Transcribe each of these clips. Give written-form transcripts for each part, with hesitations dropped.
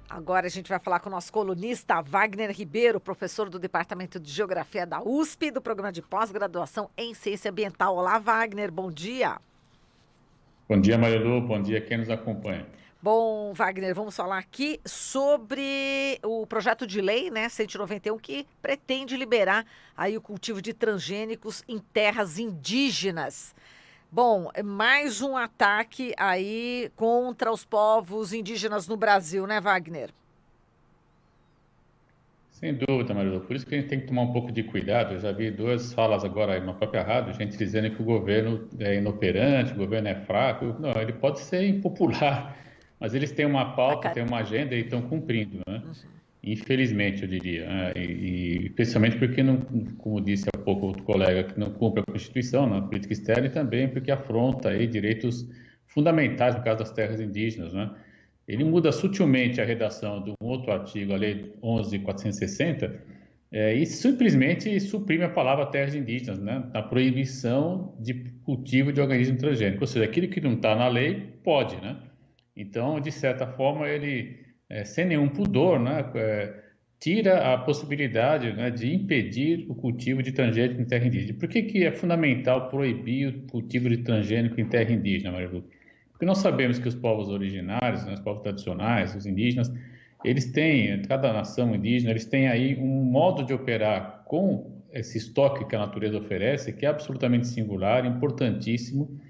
Agora a gente vai falar com o nosso colunista Wagner Ribeiro, professor do Departamento de Geografia da USP, do programa de pós-graduação em Ciência Ambiental. Olá, Wagner, bom dia. Bom dia, Marilu. Bom dia, quem nos acompanha. Bom, Wagner, vamos falar aqui sobre o projeto de lei, né, 191, que pretende liberar aí o cultivo de transgênicos em terras indígenas. Bom, é mais um ataque aí contra os povos indígenas no Brasil, né, Wagner? Sem dúvida, Marilu. Por isso que a gente tem que tomar um pouco de cuidado. Eu já vi duas falas agora aí na própria rádio, gente dizendo que o governo é inoperante, o governo é fraco. Não, ele pode ser impopular, mas eles têm uma A pauta, ca- têm uma agenda e estão cumprindo, né? Uhum. Infelizmente, eu diria, né? E especialmente porque, não, como disse há pouco outro colega, que não cumpre a Constituição na política externa e também porque afronta aí direitos fundamentais no caso das terras indígenas, né? Ele muda sutilmente a redação de um outro artigo, a Lei 11.460, e simplesmente suprime a palavra terras indígenas, né? Na proibição de cultivo de organismo transgênico. Ou seja, aquilo que não está na lei, pode, né? Então, de certa forma, ele, sem nenhum pudor, né, tira a possibilidade, né, de impedir o cultivo de transgênico em terra indígena. Por que que é fundamental proibir o cultivo de transgênico em terra indígena, Maria Lu? Porque nós sabemos que os povos originários, né, os povos tradicionais, os indígenas, eles têm, cada nação indígena, eles têm aí um modo de operar com esse estoque que a natureza oferece, que é absolutamente singular, importantíssimo,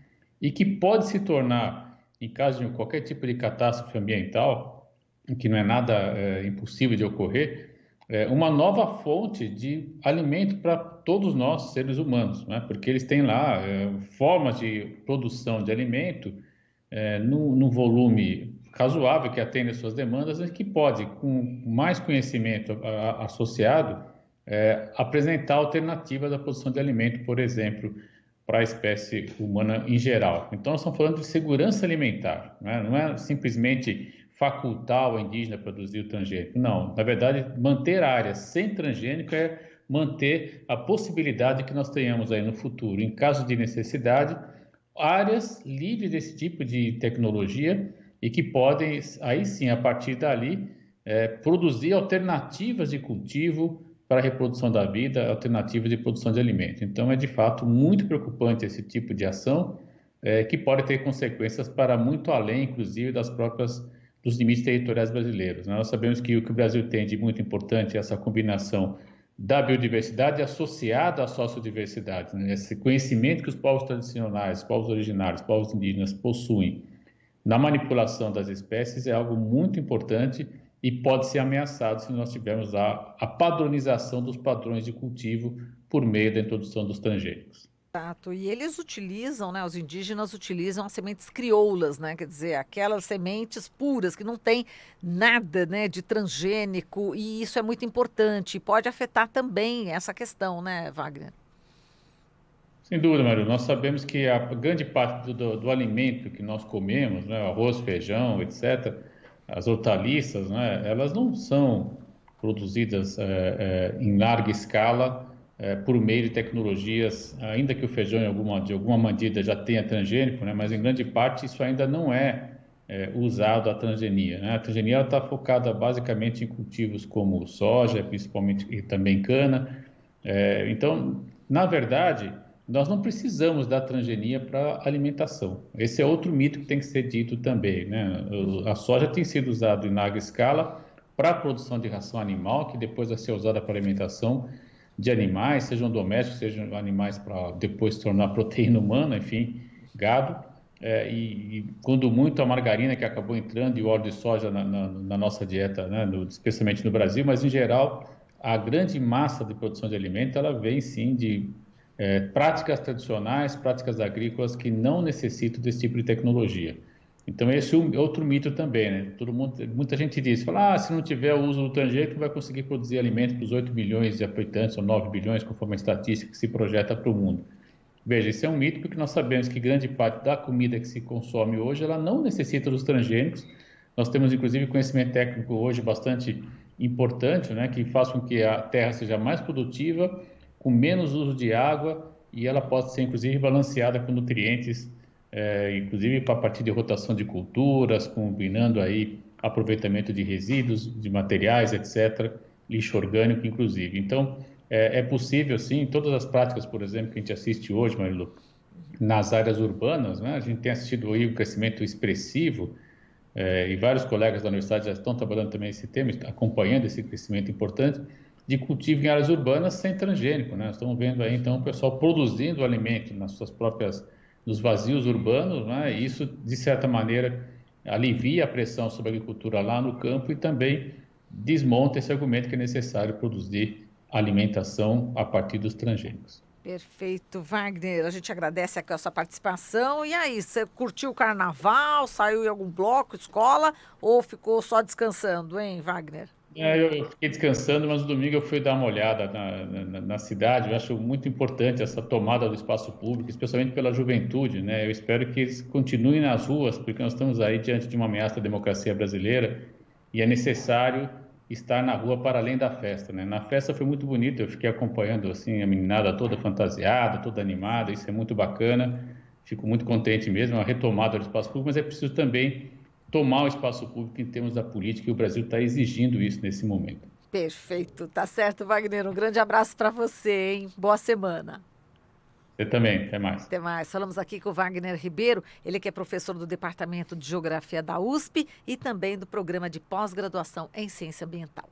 e que pode se tornar, em caso de qualquer tipo de catástrofe ambiental, que não é nada impossível de ocorrer, uma nova fonte de alimento para todos nós, seres humanos, né? Porque eles têm lá formas de produção de alimento no volume razoável que atende às suas demandas, e que pode, com mais conhecimento associado, apresentar alternativas à produção de alimento, por exemplo, para a espécie humana em geral. Então, nós estamos falando de segurança alimentar, né? Não é simplesmente facultar o indígena a produzir o transgênico. Não, na verdade, manter áreas sem transgênico é manter a possibilidade que nós tenhamos aí no futuro, em caso de necessidade, áreas livres desse tipo de tecnologia e que podem, aí sim, a partir dali, produzir alternativas de cultivo para a reprodução da vida, alternativas de produção de alimento. Então, é de fato muito preocupante esse tipo de ação, que pode ter consequências para muito além, inclusive, dos limites territoriais brasileiros, né? Nós sabemos que o que o Brasil tem de muito importante é essa combinação da biodiversidade associada à sociodiversidade, né? Esse conhecimento que os povos tradicionais, povos originários, povos indígenas possuem na manipulação das espécies é algo muito importante e pode ser ameaçado se nós tivermos a padronização dos padrões de cultivo por meio da introdução dos transgênicos. Exato. E eles utilizam, né, os indígenas utilizam as sementes crioulas, né, quer dizer, aquelas sementes puras que não tem nada, né, de transgênico, e isso é muito importante. Pode afetar também essa questão, né, Wagner? Sem dúvida, Mário, nós sabemos que a grande parte do alimento que nós comemos, né, arroz, feijão, etc., as hortaliças, né, elas não são produzidas em larga escala por meio de tecnologias, ainda que o feijão de alguma medida já tenha transgênico, né, mas em grande parte isso ainda não usado a transgenia, né? A transgenia está focada basicamente em cultivos como soja, principalmente, e também cana. Então, na verdade, nós não precisamos da transgenia para alimentação. Esse é outro mito que tem que ser dito também, né? A soja tem sido usada em larga escala para a produção de ração animal, que depois vai ser usada para alimentação de animais, sejam domésticos, sejam animais para depois se tornar proteína humana, enfim, gado. E quando muito a margarina que acabou entrando e o óleo de soja na nossa dieta, né? Especialmente no Brasil, mas em geral a grande massa de produção de alimento ela vem sim de práticas tradicionais, práticas agrícolas que não necessitam desse tipo de tecnologia. Então, esse é outro mito também, né? Todo mundo, muita gente diz, fala, se não tiver o uso do transgênico, não vai conseguir produzir alimento para os 8 bilhões de habitantes, ou 9 bilhões, conforme a estatística que se projeta para o mundo. Veja, isso é um mito porque nós sabemos que grande parte da comida que se consome hoje, ela não necessita dos transgênicos. Nós temos, inclusive, conhecimento técnico hoje bastante importante, né, que faz com que a terra seja mais produtiva, com menos uso de água, e ela pode ser, inclusive, balanceada com nutrientes, inclusive a partir de rotação de culturas, combinando aí aproveitamento de resíduos, de materiais, etc., lixo orgânico, inclusive. Então, é possível, sim, todas as práticas, por exemplo, que a gente assiste hoje, Marilu, nas áreas urbanas, né? A gente tem assistido aí um crescimento expressivo, e vários colegas da universidade já estão trabalhando também esse tema, acompanhando esse crescimento importante, de cultivo em áreas urbanas sem transgênico, né? Estamos vendo aí, então, o pessoal produzindo alimento nas suas próprias, nos vazios urbanos, né? E isso, de certa maneira, alivia a pressão sobre a agricultura lá no campo e também desmonta esse argumento que é necessário produzir alimentação a partir dos transgênicos. Perfeito, Wagner. A gente agradece aqui a sua participação. E aí, você curtiu o carnaval? Saiu em algum bloco, escola? Ou ficou só descansando, hein, Wagner? Eu fiquei descansando, mas no domingo eu fui dar uma olhada na cidade. Eu acho muito importante essa tomada do espaço público, especialmente pela juventude, né? Eu espero que eles continuem nas ruas, porque nós estamos aí diante de uma ameaça à democracia brasileira e é necessário estar na rua para além da festa, né? Na festa foi muito bonito, eu fiquei acompanhando assim a meninada toda fantasiada, toda animada, isso é muito bacana. Fico muito contente mesmo, é uma retomada do espaço público, mas é preciso também tomar o espaço público em termos da política, e o Brasil está exigindo isso nesse momento. Perfeito, tá certo, Wagner. Um grande abraço para você, hein? Boa semana. Você também, até mais. Até mais. Falamos aqui com o Wagner Ribeiro, ele que é professor do Departamento de Geografia da USP e também do Programa de Pós-Graduação em Ciência Ambiental.